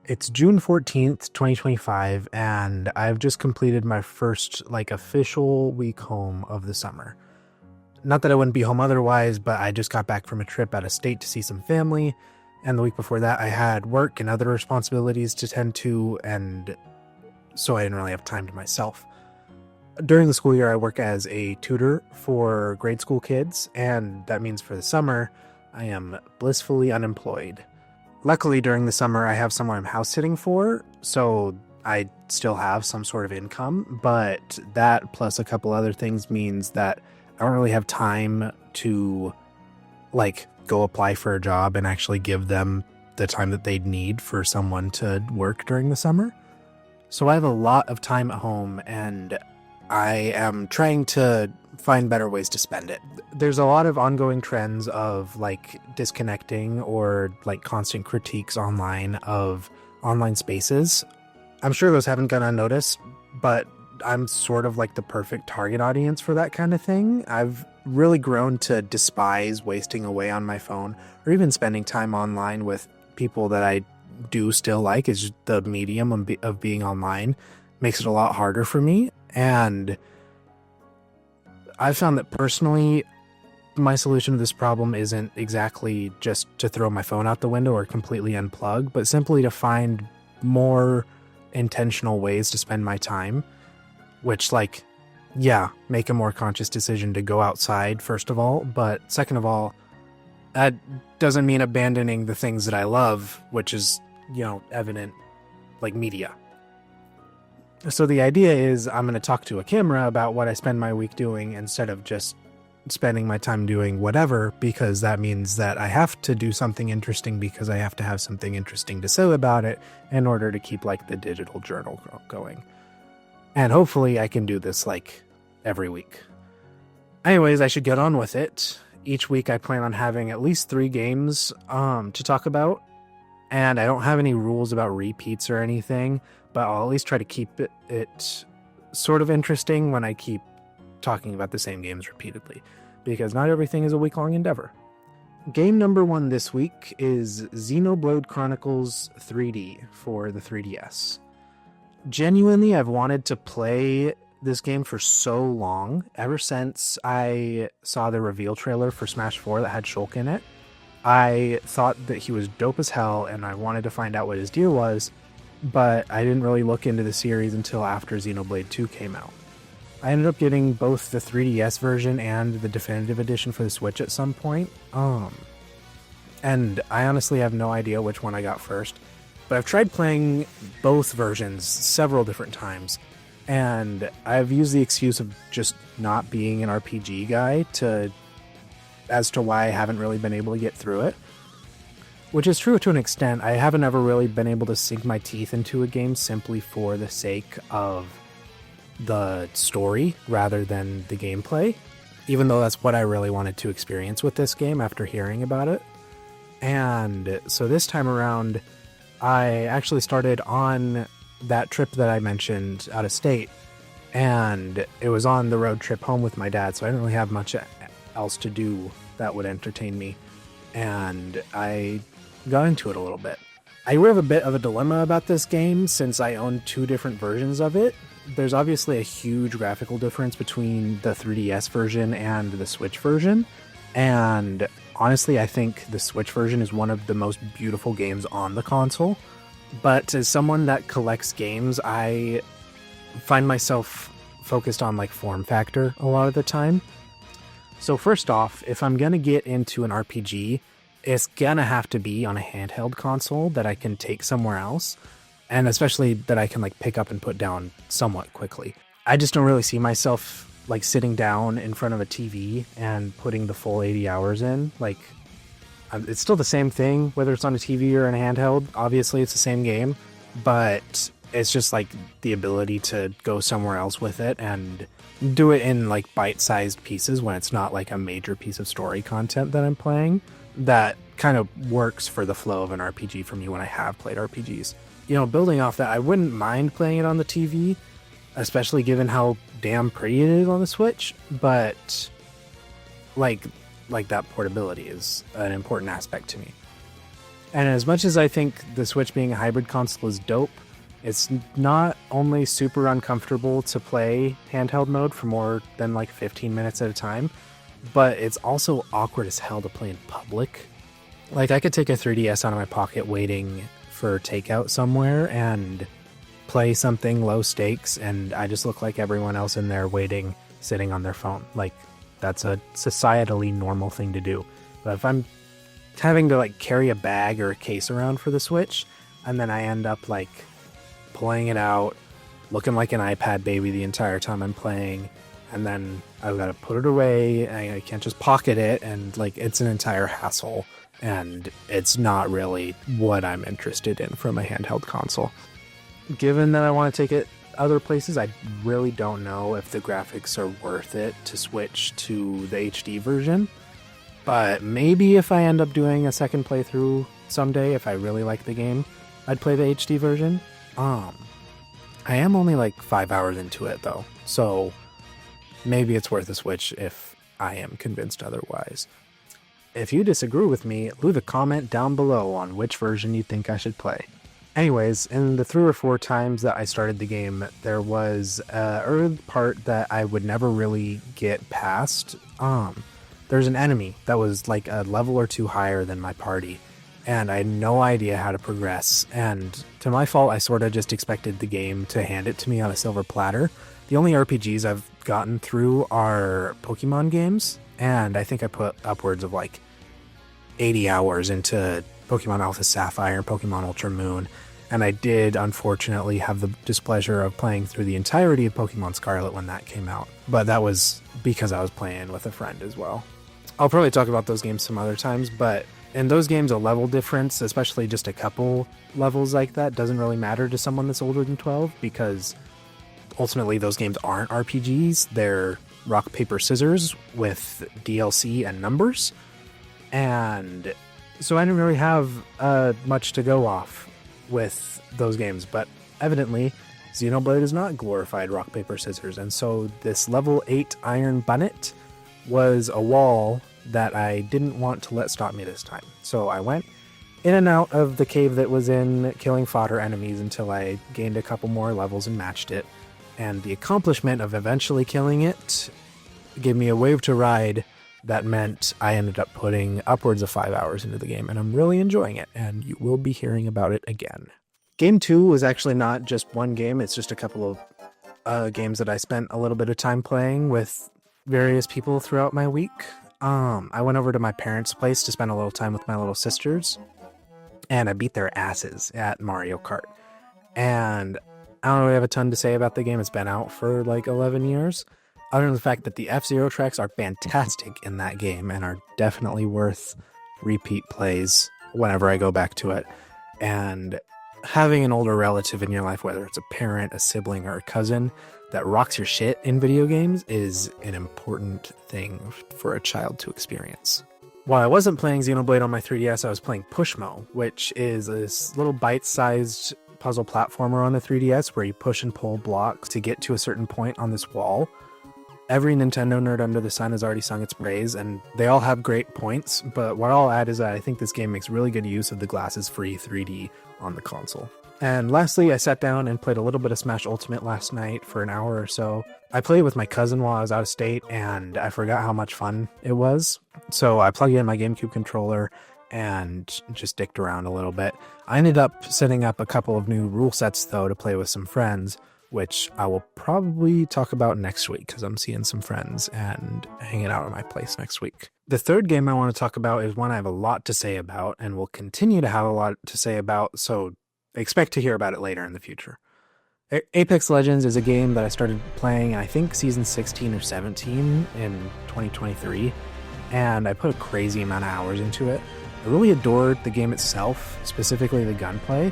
It's June 14th, 2025, and I've just completed my first official week home of the summer. Not that I wouldn't be home otherwise, but I just got back from a trip out of state to see some family, and the week before that I had work and other responsibilities to tend to, and so I didn't really have time to myself. During the school year, I work as a tutor for grade school kids, and that means for the summer, I am blissfully unemployed. Luckily, during the summer, I have someone I'm house sitting for, so I still have some sort of income, but that plus a couple other things means that I don't really have time to, go apply for a job and actually give them the time that they'd need for someone to work during the summer. So I have a lot of time at home, and I am trying to find better ways to spend it. There's a lot of ongoing trends of disconnecting or constant critiques online of online spaces. I'm sure those haven't gone unnoticed, but I'm sort of the perfect target audience for that kind of thing. I've really grown to despise wasting away on my phone or even spending time online with people that I do still like. It's just the medium of being online makes it a lot harder for me. And I found that personally, my solution to this problem isn't exactly just to throw my phone out the window or completely unplug, but simply to find more intentional ways to spend my time, which make a more conscious decision to go outside, first of all, but second of all, that doesn't mean abandoning the things that I love, which is, evident, media. So the idea is I'm going to talk to a camera about what I spend my week doing instead of just spending my time doing whatever, because that means that I have to do something interesting because I have to have something interesting to say about it in order to keep the digital journal going. And hopefully I can do this every week. Anyways, I should get on with it. Each week I plan on having at least 3 games to talk about, and I don't have any rules about repeats or anything, but I'll at least try to keep it sort of interesting when I keep talking about the same games repeatedly, because not everything is a week-long endeavor. Game number 1 this week is Xenoblade Chronicles 3D for the 3DS. Genuinely, I've wanted to play this game for so long, ever since I saw the reveal trailer for Smash 4 that had Shulk in it. I thought that he was dope as hell, and I wanted to find out what his deal was, but I didn't really look into the series until after Xenoblade 2 came out. I ended up getting both the 3DS version and the definitive edition for the Switch at some point, and I honestly have no idea which one I got first, but I've tried playing both versions several different times, and I've used the excuse of just not being an RPG guy as to why I haven't really been able to get through it. Which is true to an extent. I haven't ever really been able to sink my teeth into a game simply for the sake of the story rather than the gameplay, even though that's what I really wanted to experience with this game after hearing about it. And so this time around, I actually started on that trip that I mentioned out of state, and it was on the road trip home with my dad, so I didn't really have much else to do that would entertain me, and I got into it a little bit. I have a bit of a dilemma about this game since I own 2 different versions of it. There's obviously a huge graphical difference between the 3DS version and the Switch version, and honestly, I think the Switch version is one of the most beautiful games on the console. But as someone that collects games, I find myself focused on form factor a lot of the time. So first off, if I'm going to get into an RPG, it's going to have to be on a handheld console that I can take somewhere else, and especially that I can pick up and put down somewhat quickly. I just don't really see myself sitting down in front of a TV and putting the full 80 hours in. It's still the same thing, whether it's on a TV or in a handheld. Obviously, it's the same game, but it's just the ability to go somewhere else with it and do it in bite-sized pieces when it's not a major piece of story content that I'm playing. That kind of works for the flow of an RPG for me when I have played RPGs. Building off that, I wouldn't mind playing it on the TV, especially given how damn pretty it is on the Switch, but that portability is an important aspect to me. And as much as I think the Switch being a hybrid console is dope, it's not only super uncomfortable to play handheld mode for more than like 15 minutes at a time, but it's also awkward as hell to play in public. Like, I could take a 3DS out of my pocket waiting for takeout somewhere and play something low stakes, and I just look like everyone else in there waiting, sitting on their phone. Like, that's a societally normal thing to do. But if I'm having to like carry a bag or a case around for the Switch, and then I end up like pulling it out, looking like an iPad baby the entire time I'm playing, and then I've got to put it away, and I can't just pocket it, and like it's an entire hassle, and it's not really what I'm interested in from a handheld console. Given that I want to take it other places, I really don't know if the graphics are worth it to switch to the HD version. But maybe if I end up doing a second playthrough someday, if I really like the game, I'd play the HD version. I am only like 5 hours into it though, so maybe it's worth a switch if I am convinced otherwise. If you disagree with me, leave a comment down below on which version you think I should play. Anyways, in the 3 or 4 times that I started the game, there was an early part that I would never really get past. There's an enemy that was like a level or 2 higher than my party, and I had no idea how to progress, and to my fault, I sort of just expected the game to hand it to me on a silver platter. The only RPGs I've gotten through are Pokemon games, and I think I put upwards of like 80 hours into Pokemon Alpha Sapphire and Pokemon Ultra Moon, and I did unfortunately have the displeasure of playing through the entirety of Pokemon Scarlet when that came out, but that was because I was playing with a friend as well. I'll probably talk about those games some other times, but in those games, a level difference, especially just a couple levels like that, doesn't really matter to someone that's older than 12, because ultimately those games aren't RPGs. They're rock, paper, scissors with DLC and numbers. And so I didn't really have much to go off with those games, but evidently Xenoblade is not glorified rock, paper, scissors. And so this level 8 Iron Bunnet was a wall that I didn't want to let stop me this time. So I went in and out of the cave that was in, killing fodder enemies until I gained a couple more levels and matched it. And the accomplishment of eventually killing it gave me a wave to ride that meant I ended up putting upwards of 5 hours into the game, and I'm really enjoying it, and you will be hearing about it again. Game 2 was actually not just one game, it's just a couple of games that I spent a little bit of time playing with various people throughout my week. I went over to my parents' place to spend a little time with my little sisters, and I beat their asses at Mario Kart. And I don't really have a ton to say about the game. It's been out for like 11 years. Other than the fact that the F-Zero tracks are fantastic in that game and are definitely worth repeat plays whenever I go back to it. And having an older relative in your life, whether it's a parent, a sibling, or a cousin, that rocks your shit in video games is an important thing for a child to experience. While I wasn't playing Xenoblade on my 3DS, I was playing Pushmo, which is this little bite-sized puzzle platformer on the 3DS where you push and pull blocks to get to a certain point on this wall. Every Nintendo nerd under the sun has already sung its praise, and they all have great points, but what I'll add is that I think this game makes really good use of the glasses-free 3D on the console. And lastly, I sat down and played a little bit of Smash Ultimate last night for an hour or so. I played with my cousin while I was out of state, and I forgot how much fun it was. So I plugged in my GameCube controller and just dicked around a little bit. I ended up setting up a couple of new rule sets, though, to play with some friends, which I will probably talk about next week because I'm seeing some friends and hanging out at my place next week. The third game I want to talk about is one I have a lot to say about and will continue to have a lot to say about, so expect to hear about it later in the future. Apex Legends is a game that I started playing, I think, season 16 or 17 in 2023, and I put a crazy amount of hours into it. I really adored the game itself, specifically the gunplay.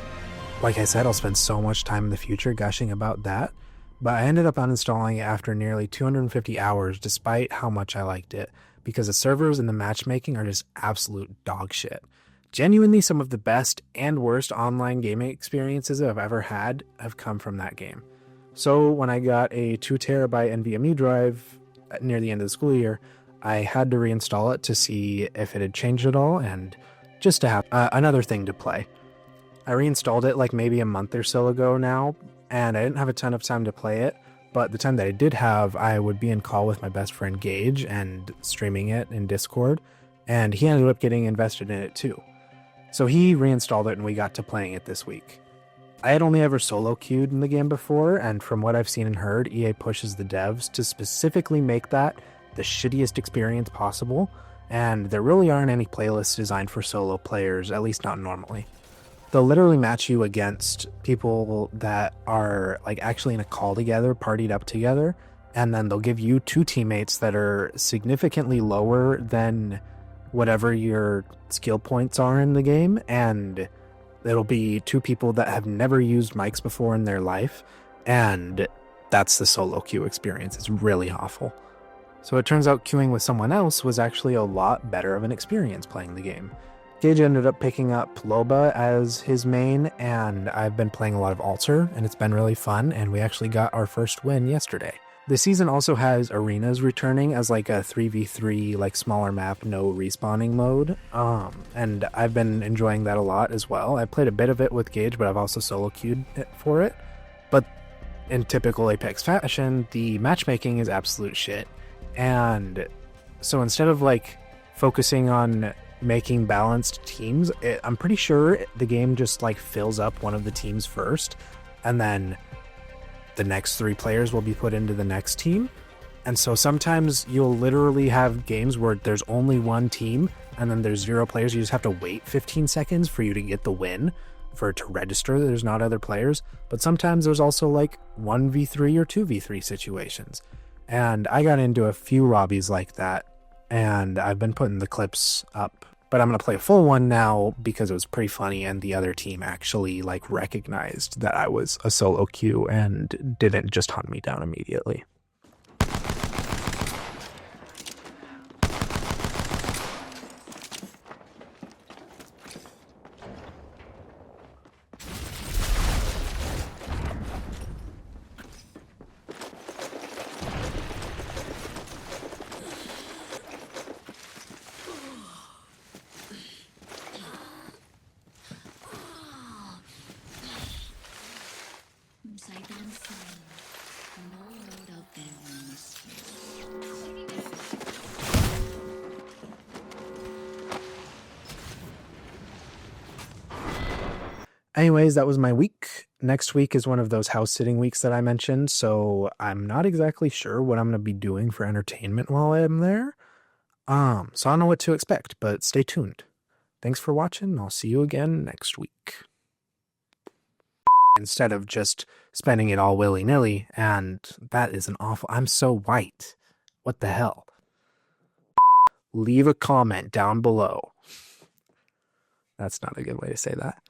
Like I said, I'll spend so much time in the future gushing about that, but I ended up uninstalling it after nearly 250 hours despite how much I liked it, because the servers and the matchmaking are just absolute dog shit. Genuinely, some of the best and worst online gaming experiences I've ever had have come from that game. So when I got a 2TB NVMe drive near the end of the school year, I had to reinstall it to see if it had changed at all, and just to have another thing to play. I reinstalled it like maybe a month or so ago now, and I didn't have a ton of time to play it, but the time that I did have, I would be in call with my best friend Gage and streaming it in Discord, and he ended up getting invested in it too. So he reinstalled it and we got to playing it this week. I had only ever solo queued in the game before, and from what I've seen and heard, EA pushes the devs to specifically make that the shittiest experience possible, and there really aren't any playlists designed for solo players, at least not normally. They'll literally match you against people that are like actually in a call together, partied up together, and then they'll give you two teammates that are significantly lower than whatever your skill points are in the game, and it'll be two people that have never used mics before in their life, and that's the solo queue experience. It's really awful. So it turns out queuing with someone else was actually a lot better of an experience playing the game. Gage ended up picking up Loba as his main, and I've been playing a lot of Alter, and it's been really fun, and we actually got our first win yesterday. The season also has arenas returning as like a 3v3, like smaller map, no respawning mode, and I've been enjoying that a lot as well. I played a bit of it with Gage, but I've also solo queued for it. But in typical Apex fashion, the matchmaking is absolute shit, and so instead of like focusing on making balanced teams, I'm pretty sure the game just like fills up one of the teams first, and then the next three players will be put into the next team. And so sometimes you'll literally have games where there's only one team and then there's 0 players. You just have to wait 15 seconds for you to get the win, for it to register that there's not other players. But sometimes there's also like 1v3 or 2v3 situations, and I got into a few lobbies like that, and I've been putting the clips up. But I'm going to play a full one now because it was pretty funny, and the other team actually like recognized that I was a solo queue and didn't just hunt me down immediately. Anyways, that was my week. Next week is one of those house sitting weeks that I mentioned, so I'm not exactly sure what I'm going to be doing for entertainment while I'm there. So I don't know what to expect, but stay tuned. Thanks for watching. I'll see you again next week. Instead of just spending it all willy-nilly, and that is an awful... I'm so white. What the hell? Leave a comment down below. That's not a good way to say that.